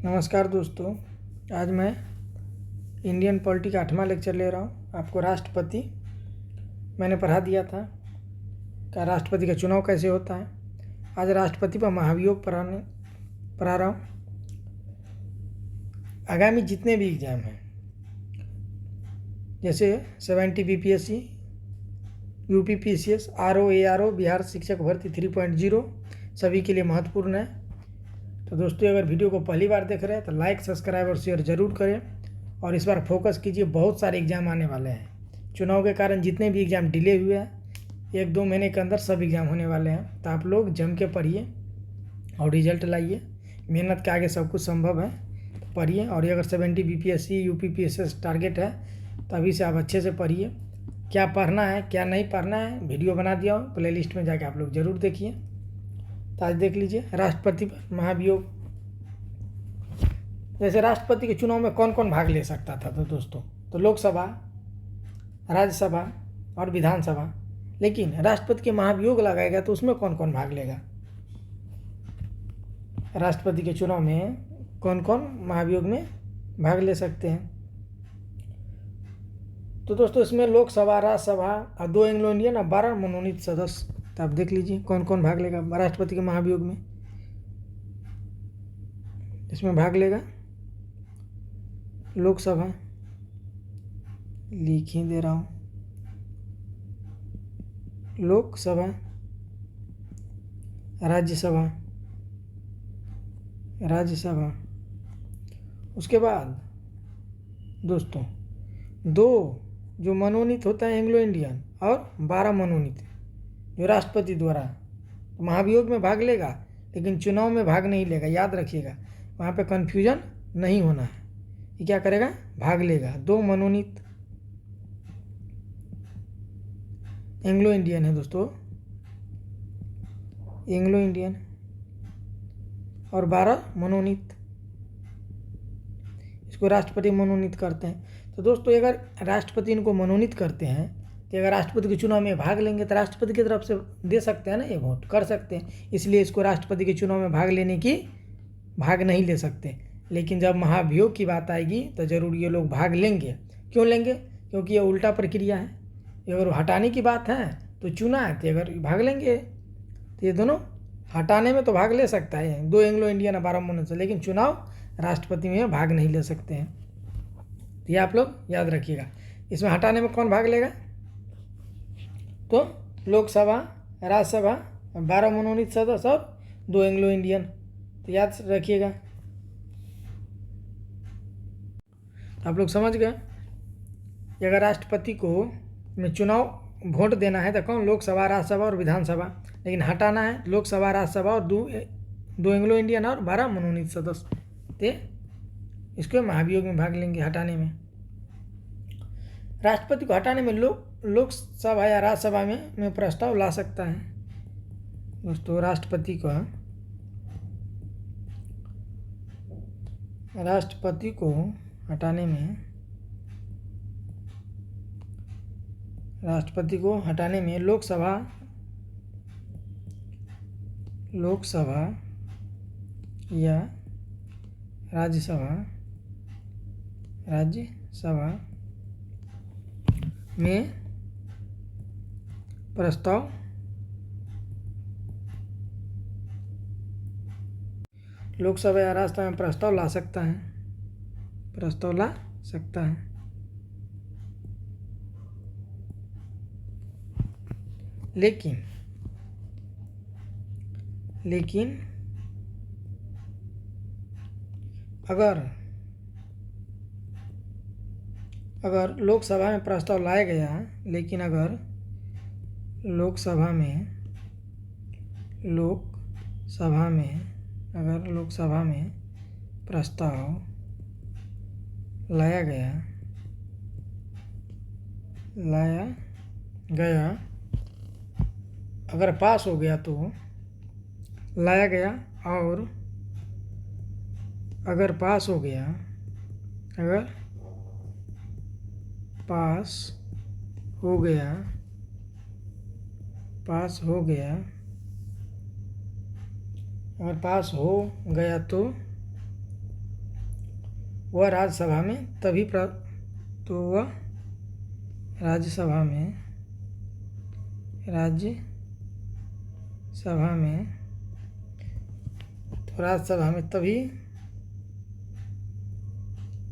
नमस्कार दोस्तों, आज मैं इंडियन पॉलिटी का 8वां लेक्चर ले रहा हूँ। आपको राष्ट्रपति मैंने पढ़ा दिया था कि राष्ट्रपति का चुनाव कैसे होता है। आज राष्ट्रपति पर महाभियोग पढ़ा रहा हूँ। आगामी जितने भी एग्ज़ाम हैं, जैसे 70 BPSC, UP PCS, RO ARO, Bihar शिक्षक भर्ती 3.0 सभी के लिए महत्वपूर्ण है। तो दोस्तों, अगर वीडियो को पहली बार देख रहे हैं तो लाइक, सब्सक्राइब और शेयर ज़रूर करें। और इस बार फोकस कीजिए, बहुत सारे एग्ज़ाम आने वाले हैं। चुनाव के कारण जितने भी एग्ज़ाम डिले हुए हैं, 1-2 महीने के अंदर सब एग्ज़ाम होने वाले हैं। तो आप लोग जम के पढ़िए और रिजल्ट लाइए। मेहनत के आगे सब कुछ संभव है। पढ़िए। और अगर 70 BPSC, UP PSS टारगेट है तो अभी से आप अच्छे से पढ़िए। क्या पढ़ना है, क्या नहीं पढ़ना है, वीडियो बना दिया हूँ, प्लेलिस्ट में जाके आप लोग ज़रूर देखिए। तो आज देख लीजिए राष्ट्रपति पर महाभियोग। जैसे राष्ट्रपति के चुनाव में कौन कौन भाग ले सकता था तो दोस्तों, तो लोकसभा, राज्यसभा और विधानसभा। लेकिन राष्ट्रपति के महाभियोग लगाएगा तो उसमें कौन कौन भाग लेगा? राष्ट्रपति के चुनाव में कौन कौन महाभियोग में भाग ले सकते हैं? तो दोस्तों, इसमें लोकसभा, राज्यसभा और 2 एंग्लो इंडियन और 12 मनोनीत सदस्य। तो आप देख लीजिए कौन कौन भाग लेगा राष्ट्रपति के महाभियोग में। इसमें भाग लेगा लोकसभा, लिख ही दे रहा हूँ, लोकसभा, राज्यसभा, उसके बाद दोस्तों 2 जो मनोनीत होता है एंग्लो इंडियन और 12 मनोनीत जो राष्ट्रपति द्वारा महाभियोग में भाग लेगा, लेकिन चुनाव में भाग नहीं लेगा। याद रखिएगा, वहाँ पे कन्फ्यूजन नहीं होना है। ये क्या करेगा? भाग लेगा। 2 मनोनीत एंग्लो इंडियन है दोस्तों, एंग्लो इंडियन, और 12 मनोनीत। इसको राष्ट्रपति मनोनीत करते हैं। तो दोस्तों, अगर राष्ट्रपति इनको मनोनीत करते हैं कि अगर राष्ट्रपति के चुनाव में भाग लेंगे तो राष्ट्रपति की तरफ से दे सकते हैं ना, ये वोट कर सकते हैं। इसलिए इसको राष्ट्रपति के चुनाव में भाग नहीं ले सकते। लेकिन जब महाभियोग की बात आएगी तो ज़रूर ये लोग भाग लेंगे। क्यों लेंगे? क्योंकि ये उल्टा प्रक्रिया है। अगर हटाने की बात है तो चुना है, तो अगर भाग लेंगे तो ये दोनों हटाने में तो भाग ले सकता है, 2 एंग्लो इंडियन और 12 मनोनीत से, लेकिन चुनाव राष्ट्रपति में भाग नहीं ले सकते हैं। तो ये आप लोग याद रखिएगा। इसमें हटाने में कौन भाग लेगा? तो लोकसभा, राज्यसभा, 12 मनोनीत सदस्य और 2 एंग्लो इंडियन। तो याद रखिएगा। आप लोग समझ गए। अगर राष्ट्रपति को में चुनाव वोट देना है तो कौन? लोकसभा, राज्यसभा और विधानसभा। लेकिन हटाना है लोकसभा, राज्यसभा और 2 एंग्लो इंडियन और 12 मनोनीत सदस्य। तो इसको महाभियोग में भाग लेंगे हटाने में। राष्ट्रपति को हटाने में लोकसभा या राज्यसभा में प्रस्ताव ला सकता है दोस्तों। राष्ट्रपति को हटाने में लोकसभा या राज्यसभा में प्रस्ताव लोकसभा या राज्यसभा में प्रस्ताव ला सकता है। लेकिन अगर लोकसभा में प्रस्ताव लाया गया, लेकिन अगर लोकसभा में प्रस्ताव लाया गया, अगर पास हो गया तो लाया गया, और अगर पास हो गया, पास हो गया, अगर पास हो गया तो वह राज्यसभा में तभी तो वह राज्यसभा में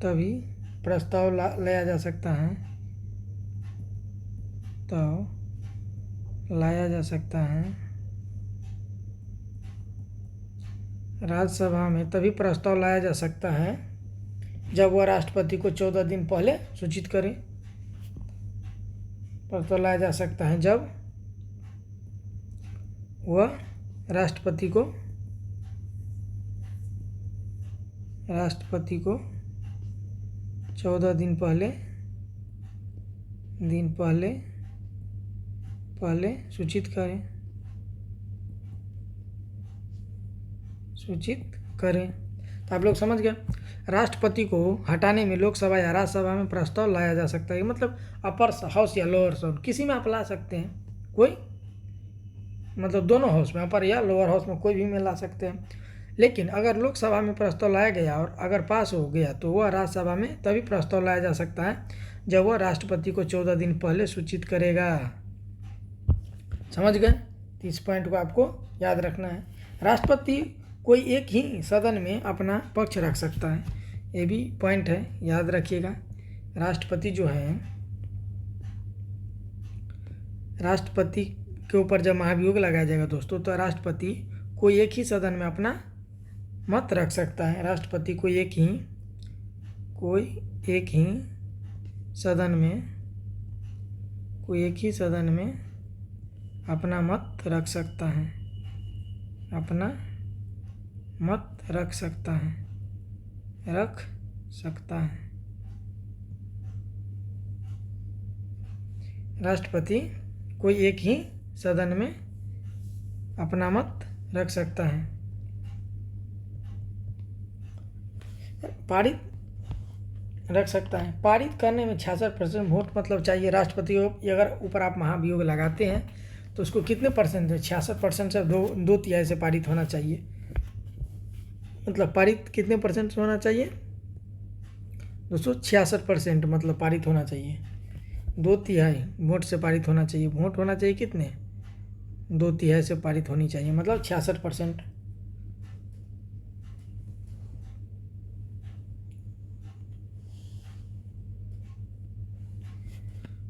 तभी प्रस्ताव लाया जा सकता है, तो लाया जा सकता है। राज्यसभा में तभी प्रस्ताव लाया जा सकता है जब वह राष्ट्रपति को 14 दिन पहले सूचित करे। प्रस्ताव लाया जा सकता है जब वह राष्ट्रपति को 14 दिन पहले सूचित करें। तो आप लोग समझ गए, राष्ट्रपति को हटाने में लोकसभा या राज्यसभा में प्रस्ताव लाया जा सकता है। मतलब अपर हाउस या लोअर हाउस किसी में आप ला सकते हैं, कोई मतलब दोनों हाउस में, अपर या लोअर हाउस में कोई भी में ला सकते हैं। लेकिन अगर लोकसभा में प्रस्ताव लाया गया और अगर पास हो गया तो वह राज्यसभा में तभी प्रस्ताव लाया जा सकता है जब वह राष्ट्रपति को 14 दिन पहले सूचित करेगा। समझ गए? तो इस पॉइंट को आपको याद रखना है। राष्ट्रपति कोई एक ही सदन में अपना पक्ष रख सकता है, ये भी पॉइंट है, याद रखिएगा। राष्ट्रपति जो है, राष्ट्रपति के ऊपर जब महाभियोग लगाया जाएगा दोस्तों, तो राष्ट्रपति कोई एक ही सदन में अपना मत रख सकता है। राष्ट्रपति कोई एक ही सदन में अपना मत रख सकता है, रख सकता है। राष्ट्रपति कोई एक ही सदन में अपना मत रख सकता है। पारित रख सकता है। पारित करने में 66% वोट मतलब चाहिए राष्ट्रपति को। अगर ऊपर आप महाभियोग लगाते हैं तो उसको कितने परसेंट है? 66% से दो तिहाई से पारित होना चाहिए। मतलब पारित कितने परसेंट से होना चाहिए दोस्तों? 66% मतलब पारित होना चाहिए। 2/3 वोट से पारित होना चाहिए। वोट होना चाहिए कितने? 2/3 से पारित होनी चाहिए, मतलब 66%।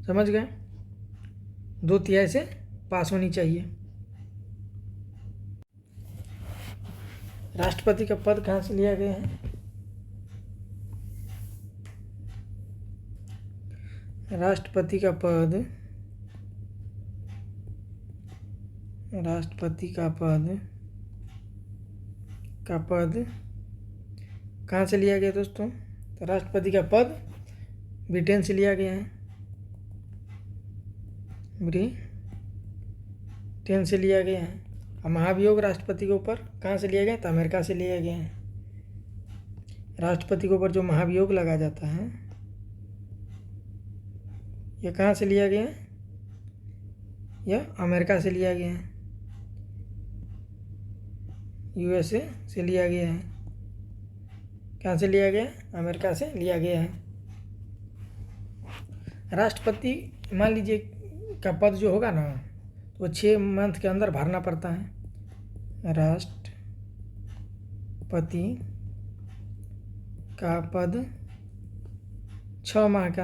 समझ गए? 2/3 से पास होनी चाहिए। राष्ट्रपति का पद कहाँ से लिया गया है? राष्ट्रपति का पद कहाँ से लिया गया दोस्तों? तो राष्ट्रपति का पद ब्रिटेन से लिया गया है। ब्रिटेन से लिया गया है। और महाभियोग राष्ट्रपति के ऊपर कहाँ से लिया गया? तो अमेरिका से लिया गया है। राष्ट्रपति के ऊपर जो महाभियोग लगा जाता है, यह कहाँ से लिया गया है? यह अमेरिका से लिया गया है, USA से लिया गया है। कहाँ से लिया गया? अमेरिका से लिया गया है। राष्ट्रपति मान लीजिए का पद जो होगा ना, तो 6 मंथ के अंदर भरना पड़ता है। राष्ट्रपति का पद 6 माह के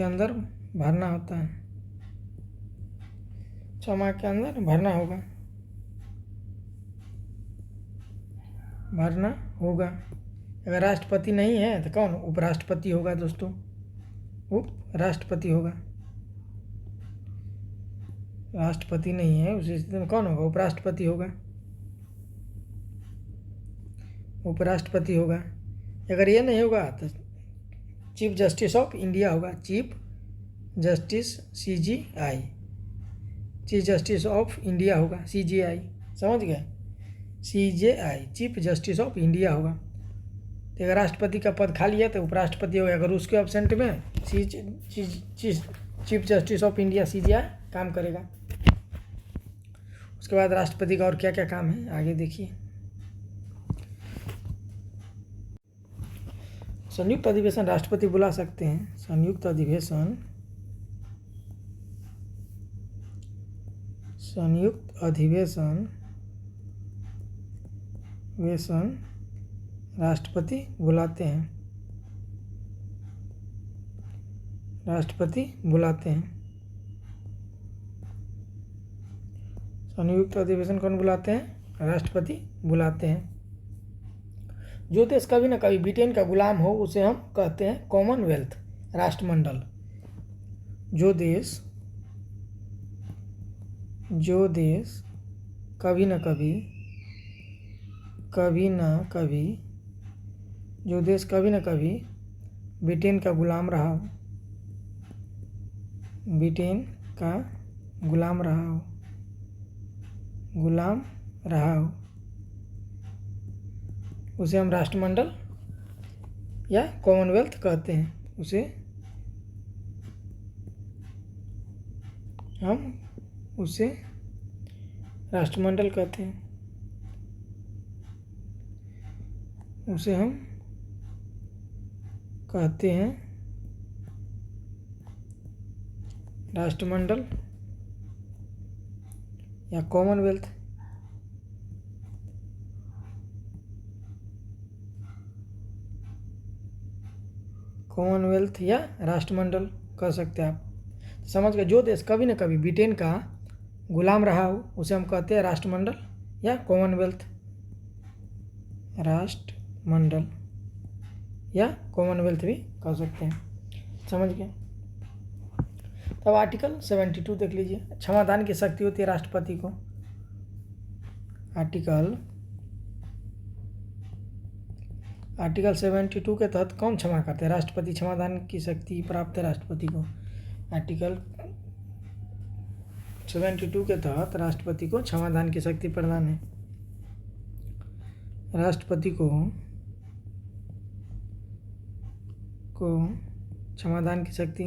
अंदर भरना होता है। 6 माह के अंदर भरना होगा। अगर राष्ट्रपति नहीं है तो कौन? उपराष्ट्रपति होगा दोस्तों, उपराष्ट्रपति होगा। राष्ट्रपति नहीं है उस स्थिति में कौन होगा? उपराष्ट्रपति होगा। अगर ये नहीं होगा तो चीफ जस्टिस ऑफ इंडिया होगा। Chief justice CJI, chief justice of India होगा, CJI। समझ गए? CJI chief justice of India होगा। तो अगर राष्ट्रपति का पद खाली है तो उपराष्ट्रपति होगा। अगर उसके एब्सेंट में chief justice of India CJI काम करेगा। उसके बाद राष्ट्रपति का और क्या क्या काम है आगे देखिए। संयुक्त अधिवेशन राष्ट्रपति बुला सकते हैं। संयुक्त अधिवेशन राष्ट्रपति बुलाते हैं। संयुक्त अधिवेशन कौन बुलाते हैं? राष्ट्रपति बुलाते हैं। जो देश कभी न कभी ब्रिटेन का गुलाम हो उसे हम कहते हैं कॉमनवेल्थ राष्ट्रमंडल। जो देश कभी न कभी ब्रिटेन का गुलाम रहा हो उसे हम राष्ट्रमंडल या कॉमनवेल्थ कहते हैं। उसे राष्ट्रमंडल कहते हैं। उसे हम कहते हैं राष्ट्रमंडल या कॉमनवेल्थ। कॉमनवेल्थ या राष्ट्रमंडल कह सकते हैं आप। समझ गए? जो देश कभी न कभी ब्रिटेन का गुलाम रहा हो उसे हम कहते हैं राष्ट्रमंडल या कॉमनवेल्थ। राष्ट्रमंडल या कॉमनवेल्थ भी कह सकते हैं। समझ गए? तब आर्टिकल 72 देख लीजिए। क्षमादान की शक्ति होती है राष्ट्रपति को। आर्टिकल 72 के तहत कौन क्षमा करते हैं? राष्ट्रपति। क्षमादान की शक्ति प्राप्त है राष्ट्रपति को। आर्टिकल 72 के तहत राष्ट्रपति को क्षमादान की शक्ति प्रदान है। राष्ट्रपति को क्षमादान की शक्ति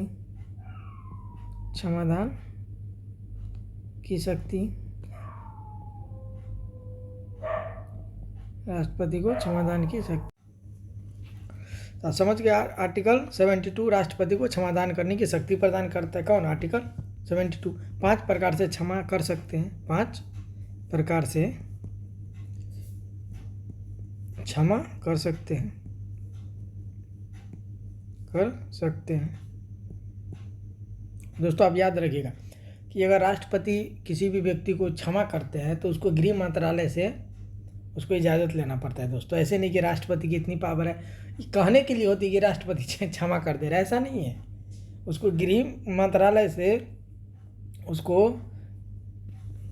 राष्ट्रपति को क्षमादान की शक्ति। तो समझ गया? आर्टिकल 72 राष्ट्रपति को क्षमादान करने की शक्ति प्रदान करता है। कौन? आर्टिकल 72 5 प्रकार से क्षमा कर सकते हैं। 5 प्रकार से क्षमा कर सकते हैं। दोस्तों आप याद रखिएगा कि अगर राष्ट्रपति किसी भी व्यक्ति को क्षमा करते हैं तो उसको गृह मंत्रालय से उसको इजाज़त लेना पड़ता है। दोस्तों ऐसे नहीं कि राष्ट्रपति की इतनी पावर है, ये कहने के लिए होती है कि राष्ट्रपति क्षमा कर दे रहा है, ऐसा नहीं है। उसको गृह मंत्रालय से उसको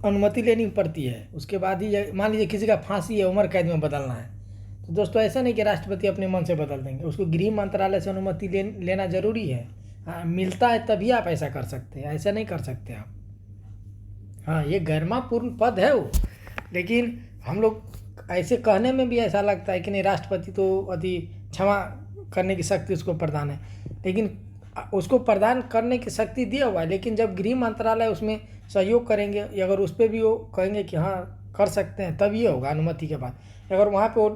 अनुमति लेनी पड़ती है। उसके बाद ही मान लीजिए किसी का फांसी है, उम्र कैद में बदलना है, तो दोस्तों ऐसा नहीं कि राष्ट्रपति अपने मन से बदल देंगे। उसको गृह मंत्रालय से अनुमति लेना जरूरी है। हाँ, मिलता है तभी आप ऐसा कर सकते हैं, ऐसा नहीं कर सकते आप। हाँ, ये गरिमापूर्ण पद है वो, लेकिन हम लोग ऐसे कहने में भी ऐसा लगता है कि नहीं राष्ट्रपति तो अति क्षमा करने की शक्ति उसको प्रदान है, लेकिन उसको प्रदान करने की शक्ति दिया हुआ है। लेकिन जब गृह मंत्रालय उसमें सहयोग करेंगे, अगर उस पर भी वो कहेंगे कि हाँ कर सकते हैं, तब ये होगा अनुमति के बाद। अगर वहाँ पे वो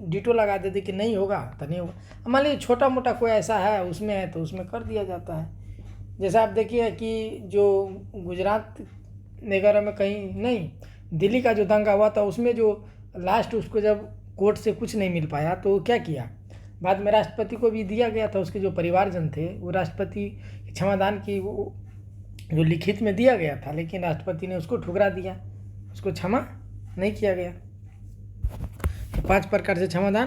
डिटो लगा देते कि नहीं होगा तो नहीं होगा। मान लीजिए छोटा मोटा कोई ऐसा है उसमें है तो उसमें कर दिया जाता है। जैसे आप देखिए कि जो गुजरात वगैरह में कहीं नहीं, दिल्ली का जो दंगा हुआ था उसमें जो लास्ट उसको जब कोर्ट से कुछ नहीं मिल पाया तो क्या किया, बाद में राष्ट्रपति को भी दिया गया था। उसके जो परिवारजन थे वो राष्ट्रपति क्षमादान की वो जो लिखित में दिया गया था, लेकिन राष्ट्रपति ने उसको ठुकरा दिया, उसको क्षमा नहीं किया गया। तो 5 प्रकार से क्षमादान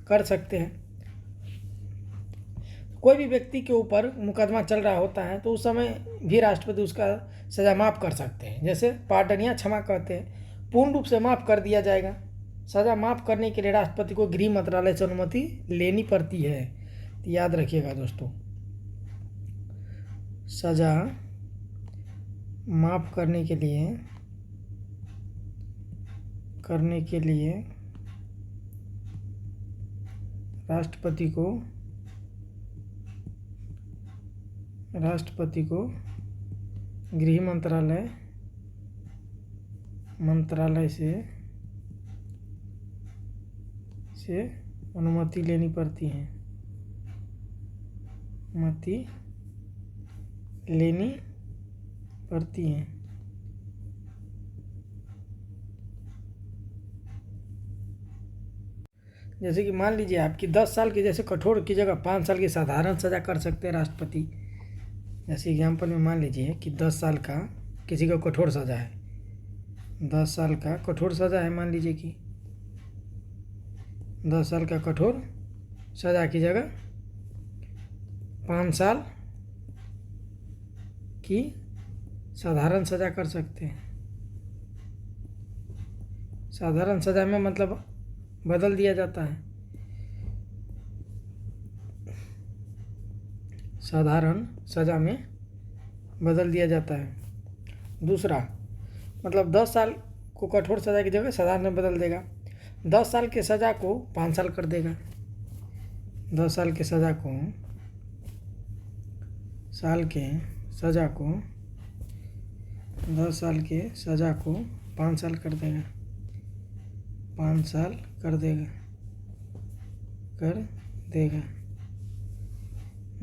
कर सकते हैं। कोई भी व्यक्ति के ऊपर मुकदमा चल रहा होता है तो उस समय भी राष्ट्रपति उसका सज़ा माफ़ कर सकते हैं। जैसे पार्डन या क्षमा कहते हैं, पूर्ण रूप से माफ़ कर दिया जाएगा। सज़ा माफ़ करने के लिए राष्ट्रपति को गृह मंत्रालय से अनुमति लेनी पड़ती है। तो याद रखिएगा दोस्तों, सज़ा माफ़ करने के लिए राष्ट्रपति को गृह मंत्रालय से अनुमति लेनी पड़ती है। मति लेनी पड़ती है। जैसे कि मान लीजिए आपकी 10 साल की जैसे कठोर की जगह 5 साल की साधारण सज़ा कर सकते हैं राष्ट्रपति। जैसे एग्जाम्पल में मान लीजिए कि 10 साल का किसी का कठोर सज़ा है, 10 साल का कठोर सज़ा है, मान लीजिए कि 10 साल का कठोर सज़ा की जगह 5 साल की साधारण सज़ा कर सकते हैं। साधारण सज़ा में मतलब बदल दिया जाता है, साधारण सज़ा में बदल दिया जाता है। दूसरा मतलब 10 साल को कठोर सज़ा की जगह साधारण में बदल देगा, 10 साल की सज़ा को 5 साल कर देगा, 10 साल की सज़ा को 10 साल के सज़ा को 5 साल कर देगा, 5 साल कर देगा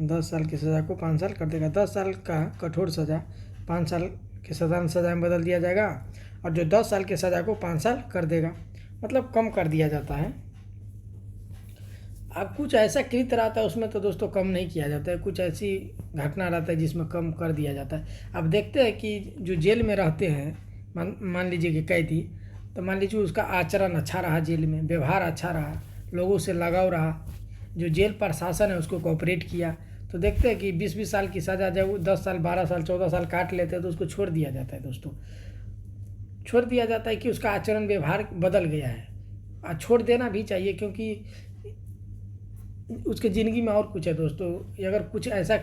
10 साल की सज़ा को 5 साल कर देगा। 10 साल का कठोर सज़ा 5 साल की साधारण सज़ा में बदल दिया जाएगा, और जो 10 साल की सज़ा को 5 साल कर देगा, मतलब कम कर दिया जाता है। अब कुछ ऐसा कृत्य रहता है उसमें तो दोस्तों कम नहीं किया जाता है, कुछ ऐसी घटना रहता है जिसमें कम कर दिया जाता है। अब देखते हैं कि जो जेल में रहते हैं, मान लीजिए कि कैदी, तो मान लीजिए उसका आचरण अच्छा रहा, जेल में व्यवहार अच्छा रहा, लोगों से लगाव रहा, जो जेल प्रशासन है उसको कोऑपरेट किया, तो देखते हैं कि 20-20 साल की सज़ा जब 10 साल 12 साल 14 साल काट लेते हैं तो उसको छोड़ दिया जाता है। दोस्तों छोड़ दिया जाता है कि उसका आचरण व्यवहार बदल गया है, और छोड़ देना भी चाहिए क्योंकि उसके ज़िंदगी में और कुछ है। दोस्तों अगर कुछ ऐसा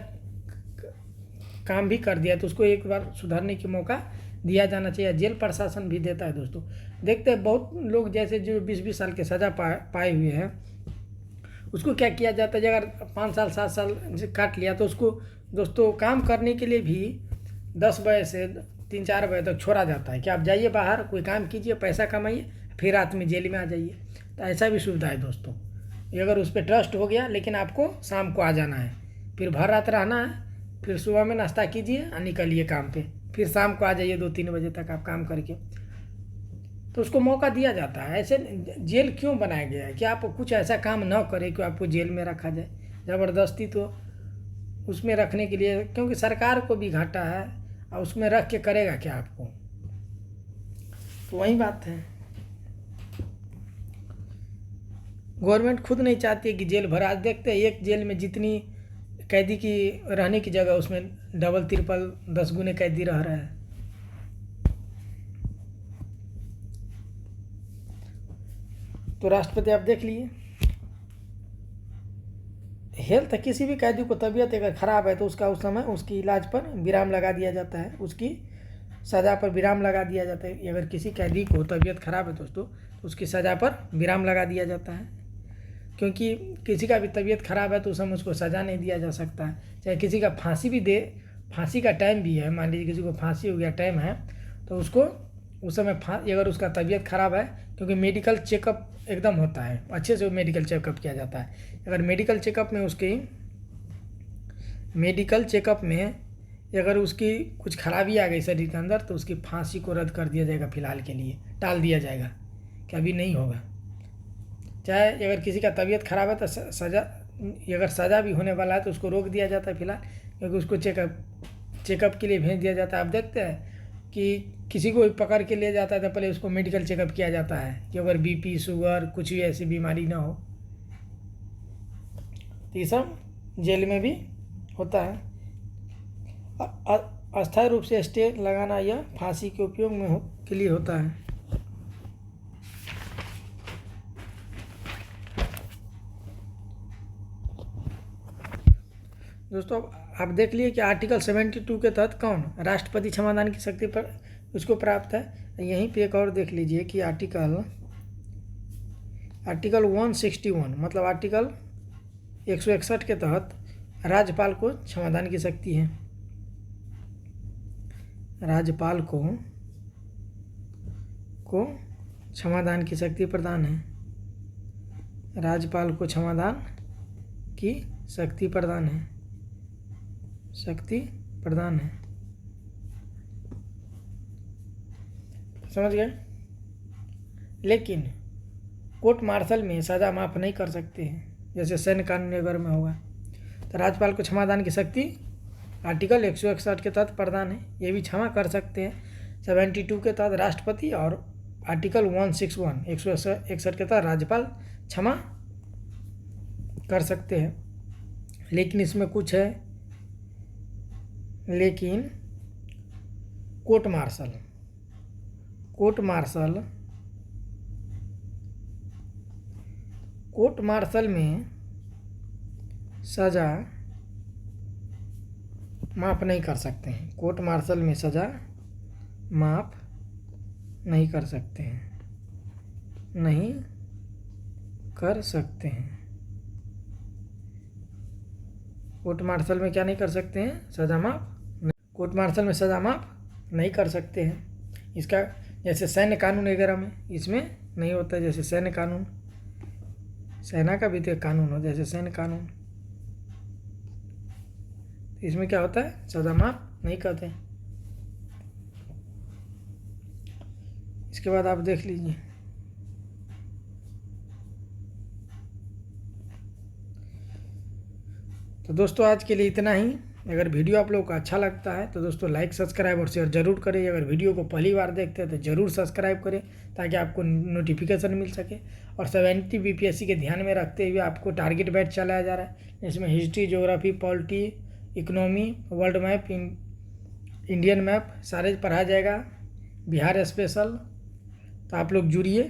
काम भी कर दिया तो उसको एक बार सुधरने की मौका दिया जाना चाहिए, जेल प्रशासन भी देता है। दोस्तों देखते हैं बहुत लोग जैसे जो 20-20 साल की सज़ा पाए हुए हैं, उसको क्या किया जाता है, अगर 5 साल 7 साल काट लिया तो उसको दोस्तों काम करने के लिए भी 10 बजे से 3-4 बजे तक छोड़ा जाता है कि आप जाइए बाहर कोई काम कीजिए, पैसा कमाइए, फिर रात में जेल में आ जाइए। तो ऐसा भी सुविधा है दोस्तों, अगर उस पर ट्रस्ट हो गया, लेकिन आपको शाम को आ जाना है, फिर भर रात रहना है, फिर सुबह में नाश्ता कीजिए और निकलिए काम पे, फिर शाम को आ जाइए 2-3 बजे तक आप काम करके, तो उसको मौका दिया जाता है। ऐसे जेल क्यों बनाया गया है कि आप कुछ ऐसा काम न करें कि आपको जेल में रखा जाए ज़बरदस्ती, तो उसमें रखने के लिए, क्योंकि सरकार को भी घाटा है और उसमें रख के करेगा क्या आपको, तो वही बात है। गवर्नमेंट खुद नहीं चाहती है कि जेल भरा, आज देखते हैं एक जेल में जितनी कैदी की रहने की जगह उसमें डबल ट्रिपल 10 गुने कैदी रह रहा है। तो राष्ट्रपति आप देख लिए, हेल्थ किसी भी कैदी को तबीयत अगर ख़राब है तो उसका उस समय उसकी इलाज पर विराम लगा दिया जाता है, उसकी सज़ा पर विराम लगा दिया जाता है। अगर किसी कैदी को तबीयत ख़राब है दोस्तों तो उसकी सज़ा पर विराम लगा दिया जाता है, क्योंकि किसी का भी तबीयत ख़राब है तो उस समय उसको सज़ा नहीं दिया जा सकता है। चाहे किसी का फांसी भी दे, फांसी का टाइम भी है, मान लीजिए किसी को फांसी हो गया टाइम है, तो उसको उस समय अगर उसका तबीयत ख़राब है, क्योंकि मेडिकल चेकअप एकदम होता है, अच्छे से मेडिकल चेकअप किया जाता है। अगर मेडिकल चेकअप में अगर उसकी कुछ खराबी आ गई शरीर के अंदर तो उसकी फांसी को रद्द कर दिया जाएगा, फ़िलहाल के लिए टाल दिया जाएगा कि अभी नहीं होगा। चाहे अगर किसी का तबीयत ख़राब है तो अगर सज़ा भी होने वाला है तो उसको रोक दिया जाता है फ़िलहाल, क्योंकि उसको चेकअप के लिए भेज दिया जाता है। आप देखते हैं कि किसी को पकड़ के ले जाता है तो पहले उसको मेडिकल चेकअप किया जाता है कि अगर बीपी शुगर कुछ भी ऐसी बीमारी ना हो। तो ये सब जेल में भी होता है। अस्थायी रूप से स्टे लगाना यह फांसी के उपयोग में के लिए होता है। दोस्तों आप देख लिए कि आर्टिकल 72 के तहत कौन राष्ट्रपति क्षमादान की शक्ति पर उसको प्राप्त है। यहीं पे एक और देख लीजिए कि आर्टिकल 161 मतलब आर्टिकल 161 के तहत राज्यपाल को क्षमादान की शक्ति है। राज्यपाल को क्षमादान की शक्ति प्रदान है, राज्यपाल को क्षमादान की शक्ति प्रदान है। शक्ति प्रदान है। समझ गए। लेकिन कोर्ट मार्शल में सज़ा माफ़ नहीं कर सकते हैं, जैसे सैन्य कानून अगर में होगा। तो राज्यपाल को क्षमादान की शक्ति आर्टिकल 161 के तहत प्रदान है, ये भी क्षमा कर सकते हैं। 72 के तहत राष्ट्रपति और आर्टिकल 161 161 के तहत राज्यपाल क्षमा कर सकते हैं। लेकिन इसमें कुछ है, लेकिन कोर्ट मार्शल में सज़ा माफ़ नहीं कर सकते हैं। कोर्ट मार्शल में सज़ा माफ़ नहीं कर सकते हैं, नहीं कर सकते हैं। कोर्ट मार्शल में क्या नहीं कर सकते हैं? सज़ा माफ़। कोर्ट मार्शल में सज़ा माफ़ नहीं कर सकते हैं। इसका जैसे सैन्य कानून वगैरह में इसमें नहीं होता है। जैसे सैन्य कानून, सेना का भी तो एक कानून हो, जैसे सैन्य कानून, इसमें क्या होता है? सज़ा माफ़ नहीं करते। इसके बाद आप देख लीजिए। तो दोस्तों आज के लिए इतना ही। अगर वीडियो आप लोगों को अच्छा लगता है तो दोस्तों लाइक, सब्सक्राइब और शेयर जरूर करें। अगर वीडियो को पहली बार देखते हैं तो ज़रूर सब्सक्राइब करें ताकि आपको नोटिफिकेशन मिल सके। और 70 बीपीएससी के ध्यान में रखते हुए आपको टारगेट बैच चलाया जा रहा है, इसमें history, geography, polity, economy, world map, Indian map सारे पढ़ाया जाएगा, बिहार स्पेशल। तो आप लोग जुड़िए।